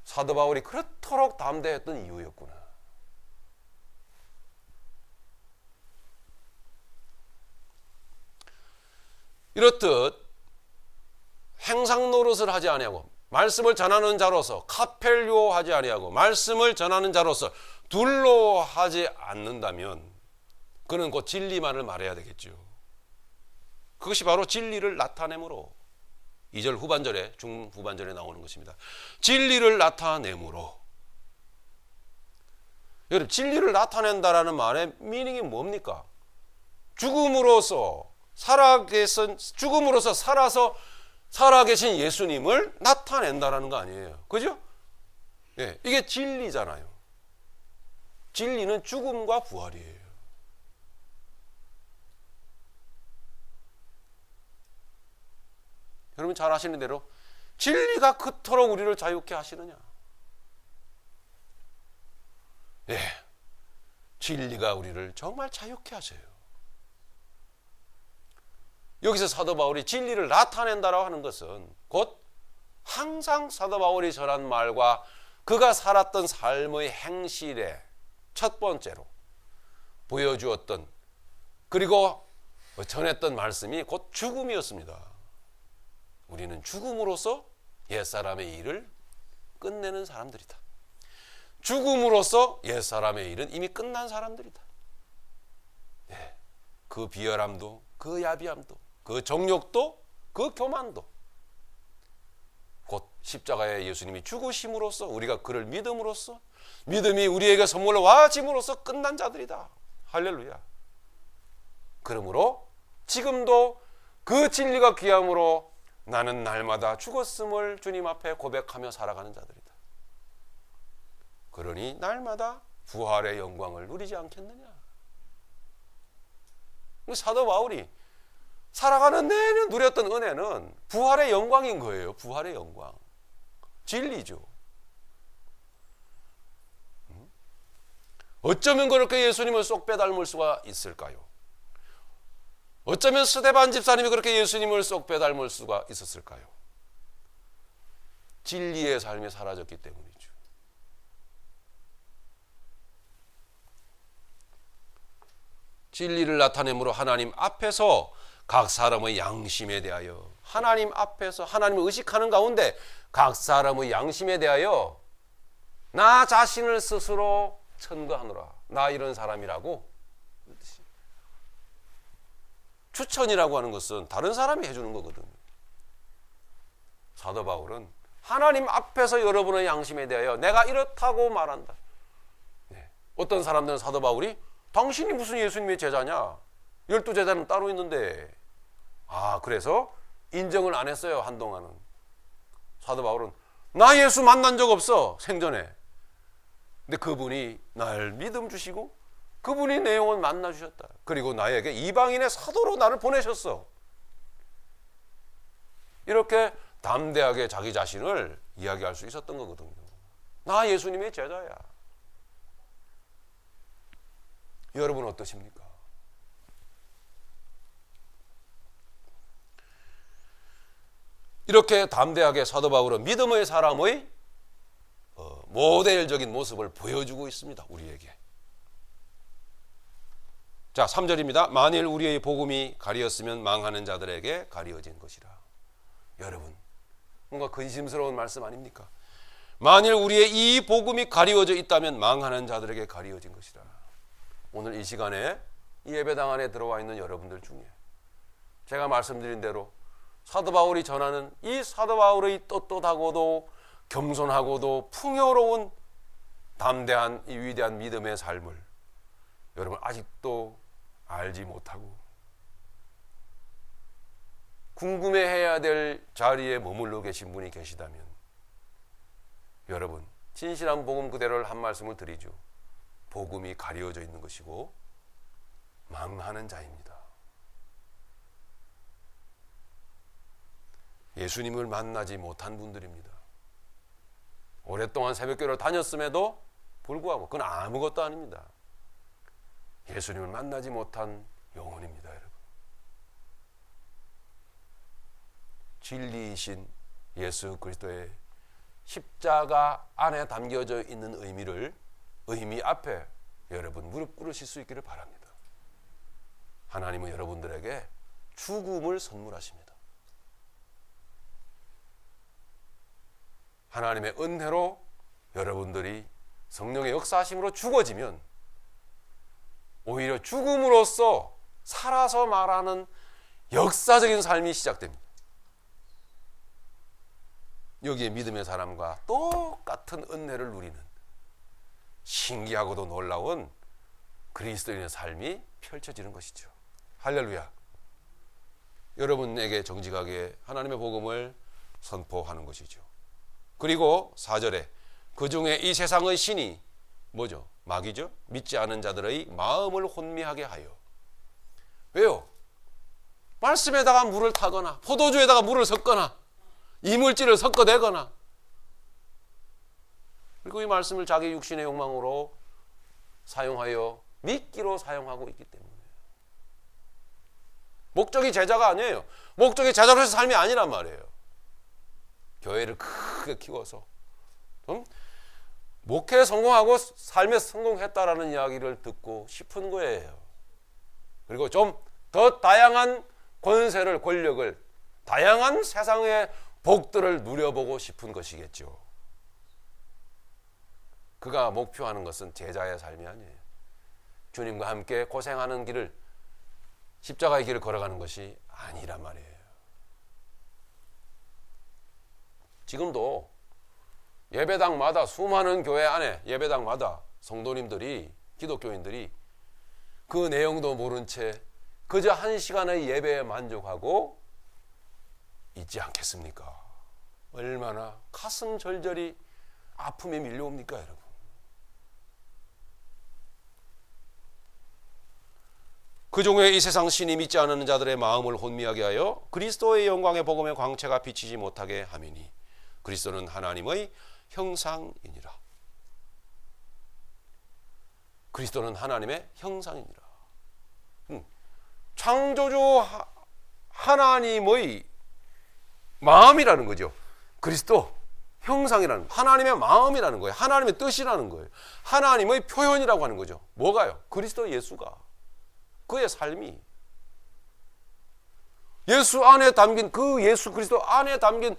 사도 바울이 그렇도록 담대했던 이유였구나. 이렇듯 행상 노릇을 하지 아니하고, 말씀을 전하는 자로서 카펠요 하지 아니하고, 말씀을 전하는 자로서 둘로 하지 않는다면 그는 곧 진리만을 말해야 되겠죠. 그것이 바로 진리를 나타내므로, 2절 후반절에, 중후반절에 나오는 것입니다. 진리를 나타내므로. 여러분, 진리를 나타낸다라는 말의 미닝이 뭡니까? 죽음으로서 살아서 살아계신 예수님을 나타낸다라는 거 아니에요. 그죠? 이게 진리잖아요. 진리는 죽음과 부활이에요. 여러분 잘 아시는 대로 진리가 그토록 우리를 자유케 하시느냐? 진리가 우리를 정말 자유케 하세요. 여기서 사도 바울이 진리를 나타낸다라고 하는 것은 곧 항상 사도 바울이 전한 말과 그가 살았던 삶의 행실에 첫 번째로 보여주었던, 그리고 전했던 말씀이 곧 죽음이었습니다. 우리는 죽음으로써 옛사람의 일을 끝내는 사람들이다. 죽음으로써 옛사람의 일은 이미 끝난 사람들이다. 그 비열함도, 그 야비함도, 그 정욕도, 그 교만도 곧 십자가에 예수님이 죽으심으로써, 우리가 그를 믿음으로써, 믿음이 우리에게 선물로 와짐으로써 끝난 자들이다. 할렐루야. 그러므로 지금도 그 진리가 귀함으로 나는 날마다 죽었음을 주님 앞에 고백하며 살아가는 자들이다. 그러니 날마다 부활의 영광을 누리지 않겠느냐. 사도 바울이 살아가는 내내 누렸던 은혜는 부활의 영광인 거예요. 부활의 영광. 진리죠. 어쩌면 그렇게 예수님을 쏙 빼닮을 수가 있을까요? 어쩌면 스데반 집사님이 그렇게 예수님을 쏙 빼닮을 수가 있었을까요? 진리의 삶이 사라졌기 때문이죠. 진리를 나타내므로 하나님 앞에서 각 사람의 양심에 대하여, 하나님 앞에서 하나님을 의식하는 가운데 각 사람의 양심에 대하여 나 자신을 스스로 천거하노라. 나 이런 사람이라고. 추천이라고 하는 것은 다른 사람이 해주는 거거든요. 사도 바울은 하나님 앞에서 여러분의 양심에 대하여 내가 이렇다고 말한다. 네. 어떤 사람들은 사도 바울이 당신이 무슨 예수님의 제자냐? 12제자는 따로 있는데. 그래서 인정을 안 했어요. 한동안은. 사도 바울은 나 예수 만난 적 없어. 생전에. 근데 그분이 날 믿음 주시고 그분이 내 영혼 만나 주셨다. 그리고 나에게 이방인의 사도로 나를 보내셨어. 이렇게 담대하게 자기 자신을 이야기할 수 있었던 거거든요. 나 예수님의 제자야. 여러분 어떠십니까? 이렇게 담대하게 사도 바울은 믿음의 사람의 모델적인 모습을 보여주고 있습니다. 우리에게. 자, 3절입니다. 만일 우리의 복음이 가리었으면 망하는 자들에게 가리어진 것이라. 여러분, 뭔가 근심스러운 말씀 아닙니까? 만일 우리의 이 복음이 가리워져 있다면 망하는 자들에게 가리어진 것이라. 오늘 이 시간에 이 예배당 안에 들어와 있는 여러분들 중에 제가 말씀드린 대로 사도 바울이 전하는 이 사도 바울의 떳떳하고도 겸손하고도 풍요로운 담대한 이 위대한 믿음의 삶을 여러분 아직도 알지 못하고 궁금해해야 될 자리에 머물러 계신 분이 계시다면 여러분 진실한 복음 그대로를 한 말씀을 드리죠. 복음이 가려져 있는 것이고 망하는 자입니다. 예수님을 만나지 못한 분들입니다. 오랫동안 새벽교회를 다녔음에도 불구하고 그건 아무것도 아닙니다. 예수님을 만나지 못한 영혼입니다. 여러분. 진리이신 예수 그리스도의 십자가 안에 담겨져 있는 의미 앞에 여러분 무릎 꿇으실 수 있기를 바랍니다. 하나님은 여러분들에게 죽음을 선물하십니다. 하나님의 은혜로 여러분들이 성령의 역사하심으로 죽어지면 오히려 죽음으로써 살아서 말하는 역사적인 삶이 시작됩니다. 여기에 믿음의 사람과 똑같은 은혜를 누리는 신기하고도 놀라운 그리스도인의 삶이 펼쳐지는 것이죠. 할렐루야. 여러분에게 정직하게 하나님의 복음을 선포하는 것이죠. 그리고 4절에 그 중에 이 세상의 신이 뭐죠? 마귀죠? 믿지 않은 자들의 마음을 혼미하게 하여. 왜요? 말씀에다가 물을 타거나 포도주에다가 물을 섞거나 이물질을 섞어내거나 그리고 이 말씀을 자기 육신의 욕망으로 사용하여 미끼로 사용하고 있기 때문에 목적이 제자가 아니에요. 목적이 제자로서의 삶이 아니란 말이에요. 교회를 크게 키워서 목회에 성공하고 삶에 성공했다라는 이야기를 듣고 싶은 거예요. 그리고 좀 더 다양한 권세를, 권력을, 다양한 세상의 복들을 누려보고 싶은 것이겠죠. 그가 목표하는 것은 제자의 삶이 아니에요. 주님과 함께 고생하는 길을, 십자가의 길을 걸어가는 것이 아니란 말이에요. 지금도 예배당마다 수많은 교회 안에 예배당마다 성도님들이, 기독교인들이 그 내용도 모른 채 그저 한 시간의 예배에 만족하고 있지 않겠습니까? 얼마나 가슴 절절히 아픔이 밀려옵니까, 여러분? 그 종의 이 세상 신이 믿지 않는 자들의 마음을 혼미하게 하여 그리스도의 영광의 복음의 광채가 비치지 못하게 함이니 그리스도는 하나님의 형상이니라. 그리스도는 하나님의 형상이니라. 창조주 하나님의 마음이라는 거죠. 그리스도 형상이라는 거. 하나님의 마음이라는 거예요. 하나님의 뜻이라는 거예요. 하나님의 표현이라고 하는 거죠. 뭐가요? 그리스도 예수가. 그의 삶이. 예수 안에 담긴, 그 예수 그리스도 안에 담긴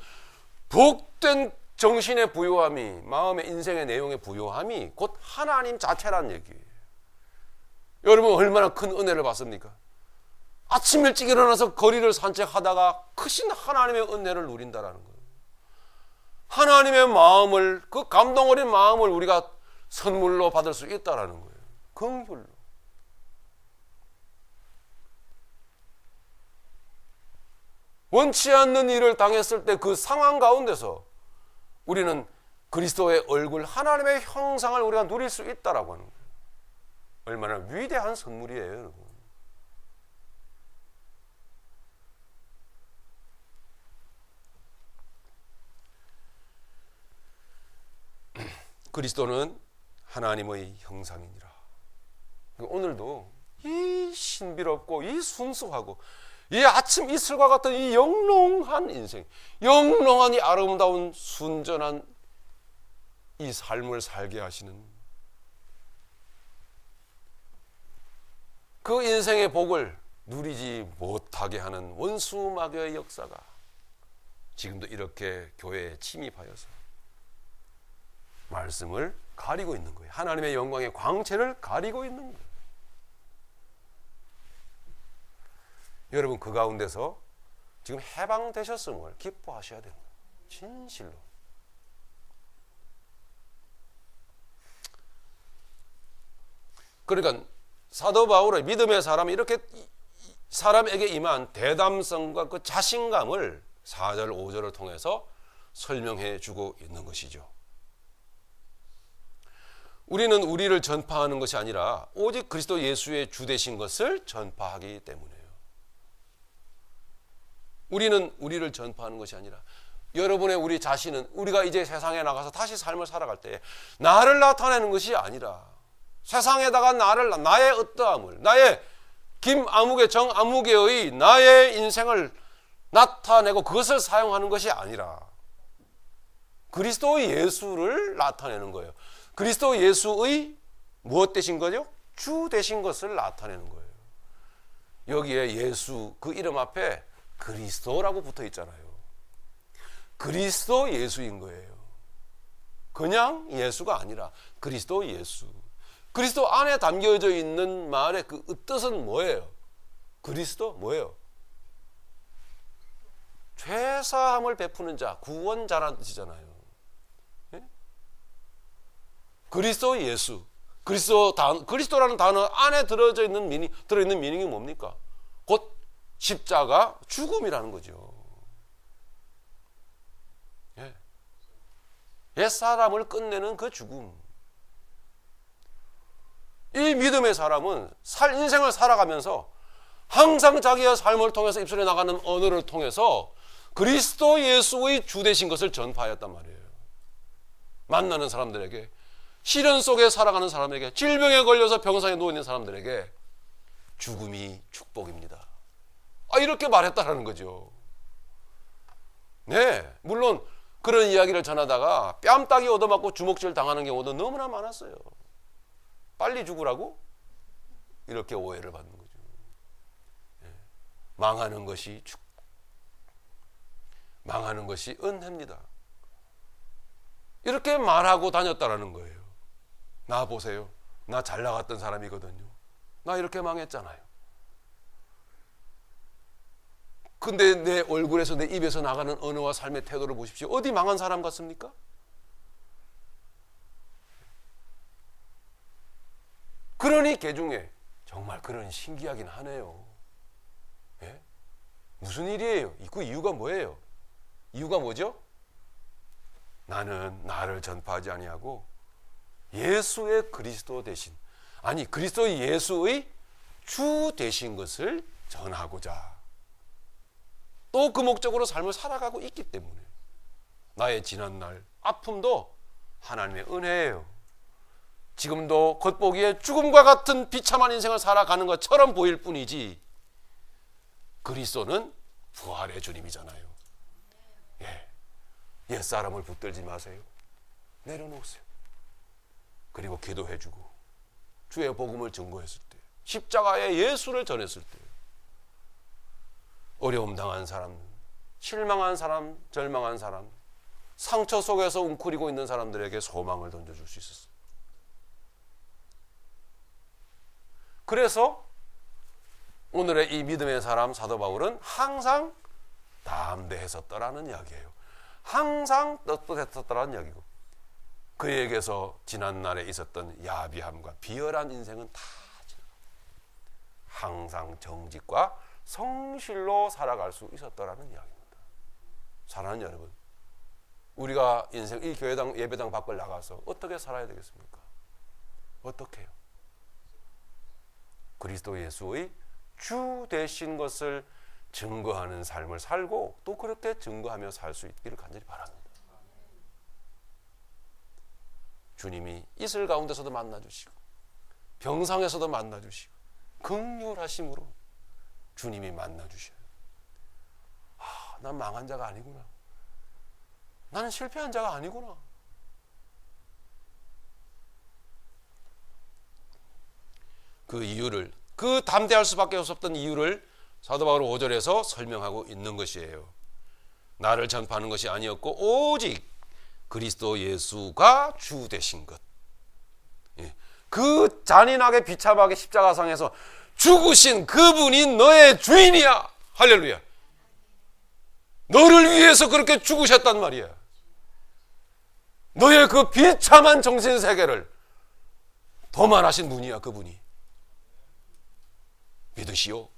복된 정신의 부요함이, 마음의 인생의 내용의 부요함이 곧 하나님 자체라는 얘기예요. 여러분 얼마나 큰 은혜를 받습니까? 아침 일찍 일어나서 거리를 산책하다가 크신 하나님의 은혜를 누린다라는 거예요. 하나님의 마음을, 그 감동 어린 마음을 우리가 선물로 받을 수 있다라는 거예요. 긍휼로. 원치 않는 일을 당했을 때 그 상황 가운데서 우리는 그리스도의 얼굴, 하나님의 형상을 우리가 누릴 수 있다라고 하는 거예요. 얼마나 위대한 선물이에요, 여러분. 그리스도는 하나님의 형상이니라. 오늘도 이 신비롭고 이 순수하고 이 아침 이슬과 같은 이 영롱한 인생, 영롱한 이 아름다운 순전한 이 삶을 살게 하시는 그 인생의 복을 누리지 못하게 하는 원수마귀의 역사가 지금도 이렇게 교회에 침입하여서 말씀을 가리고 있는 거예요. 하나님의 영광의 광채를 가리고 있는 거예요. 여러분 그 가운데서 지금 해방되셨음을 기뻐하셔야 됩니다. 진실로. 그러니까 사도 바울의 믿음의 사람이 이렇게 사람에게 임한 대담성과 그 자신감을 4절 5절을 통해서 설명해 주고 있는 것이죠. 우리는 우리를 전파하는 것이 아니라 오직 그리스도 예수의 주 되신 것을 전파하기 때문이에요. 우리는 우리를 전파하는 것이 아니라 여러분의 우리 자신은 우리가 이제 세상에 나가서 다시 삶을 살아갈 때 나를 나타내는 것이 아니라 세상에다가 나의 어떠함을, 나의 김아무개 정아무개의 나의 인생을 나타내고 그것을 사용하는 것이 아니라 그리스도 예수를 나타내는 거예요. 그리스도 예수의 무엇 되신 거죠? 주 되신 것을 나타내는 거예요. 여기에 예수 그 이름 앞에 그리스도라고 붙어 있잖아요. 그리스도 예수인 거예요. 그냥 예수가 아니라 그리스도 예수. 그리스도 안에 담겨져 있는 말의 그 뜻은 뭐예요? 그리스도 뭐예요? 죄사함을 베푸는 자, 구원자라는 뜻이잖아요. 예? 그리스도 예수. 그리스도라는 단어 안에 들어있는 미닝이 뭡니까? 곧 십자가 죽음이라는 거죠. 예. 옛사람을 끝내는 그 죽음. 이 믿음의 사람은 인생을 살아가면서 항상 자기의 삶을 통해서 입술에 나가는 언어를 통해서 그리스도 예수의 주 되신 것을 전파하였단 말이에요. 만나는 사람들에게, 시련 속에 살아가는 사람에게, 질병에 걸려서 병상에 누워있는 사람들에게 죽음이 축복입니다. 이렇게 말했다라는 거죠. 네, 물론 그런 이야기를 전하다가 뺨따기 얻어맞고 주먹질 당하는 경우도 너무나 많았어요. 빨리 죽으라고? 이렇게 오해를 받는 거죠. 네. 망하는 것이 망하는 것이 은혜입니다. 이렇게 말하고 다녔다라는 거예요. 나 보세요. 나 잘 나갔던 사람이거든요. 나 이렇게 망했잖아요. 근데 내 얼굴에서 내 입에서 나가는 언어와 삶의 태도를 보십시오. 어디 망한 사람 같습니까? 그러니 개중에 정말 그런 신기하긴 하네요. 예? 무슨 일이에요? 그 이유가 뭐예요? 이유가 뭐죠? 나는 나를 전파하지 아니하고 예수의 그리스도 대신, 아니 그리스도 예수의 주 되신 것을 전하고자 또 그 목적으로 삶을 살아가고 있기 때문에 나의 지난날 아픔도 하나님의 은혜예요. 지금도 겉보기에 죽음과 같은 비참한 인생을 살아가는 것처럼 보일 뿐이지 그리스도는 부활의 주님이잖아요. 옛사람을 붙들지 마세요. 내려놓으세요. 그리고 기도해주고 주의 복음을 증거했을 때, 십자가의 예수를 전했을 때 어려움 당한 사람, 실망한 사람, 절망한 사람, 상처 속에서 웅크리고 있는 사람들에게 소망을 던져줄 수 있었어요. 그래서 오늘의 이 믿음의 사람 사도 바울은 항상 담대했었더라는 이야기예요. 항상 떳떳했었더라는 이야기고 그에게서 지난날에 있었던 야비함과 비열한 인생은 다 항상 정직과 성실로 살아갈 수 있었더라는 이야기입니다. 사랑하는 여러분, 우리가 인생 이 교회당 예배당 밖을 나가서 어떻게 살아야 되겠습니까? 어떻게 해요? 그리스도 예수의 주 되신 것을 증거하는 삶을 살고 또 그렇게 증거하며 살 수 있기를 간절히 바랍니다. 주님이 이슬 가운데서도 만나주시고 병상에서도 만나주시고 긍휼하심으로 주님이 만나주셔요. 난 망한 자가 아니구나. 나는 실패한 자가 아니구나. 그 이유를, 그 담대할 수밖에 없었던 이유를 사도 바울 5절에서 설명하고 있는 것이에요. 나를 전파하는 것이 아니었고 오직 그리스도 예수가 주 되신 것. 그 잔인하게 비참하게 십자가상에서 죽으신 그분이 너의 주인이야. 할렐루야. 너를 위해서 그렇게 죽으셨단 말이야. 너의 그 비참한 정신세계를 도말하신 분이야. 그분이. 믿으시오.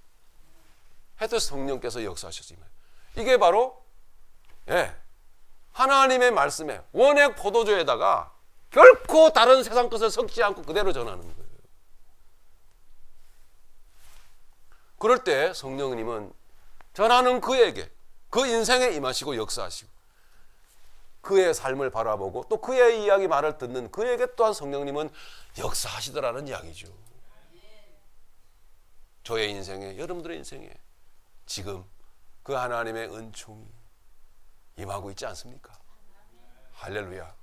해도 성령께서 역사하셨습니다. 이게 바로 하나님의 말씀에 원액 포도주에다가 결코 다른 세상 것을 섞지 않고 그대로 전하는 거예요. 그럴 때 성령님은 전하는 그에게 그 인생에 임하시고 역사하시고 그의 삶을 바라보고 또 그의 이야기 말을 듣는 그에게 또한 성령님은 역사하시더라는 이야기죠. 저의 인생에, 여러분들의 인생에 지금 그 하나님의 은총이 임하고 있지 않습니까? 할렐루야.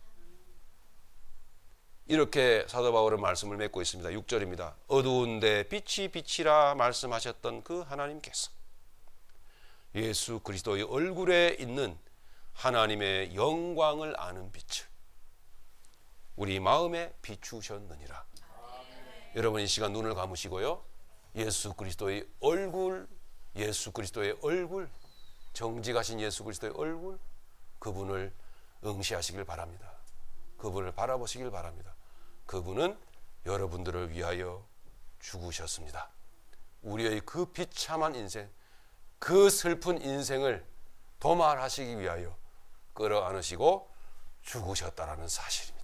이렇게 사도 바울은 말씀을 맺고 있습니다. 6절입니다. 어두운데 빛이 비치라 말씀하셨던 그 하나님께서 예수 그리스도의 얼굴에 있는 하나님의 영광을 아는 빛을 우리 마음에 비추셨느니라. 여러분 이 시간 눈을 감으시고요. 예수 그리스도의 얼굴, 예수 그리스도의 얼굴, 정직하신 예수 그리스도의 얼굴, 그분을 응시하시길 바랍니다. 그분을 바라보시길 바랍니다. 그분은 여러분들을 위하여 죽으셨습니다. 우리의 그 비참한 인생, 그 슬픈 인생을 도말하시기 위하여 끌어안으시고 죽으셨다라는 사실입니다.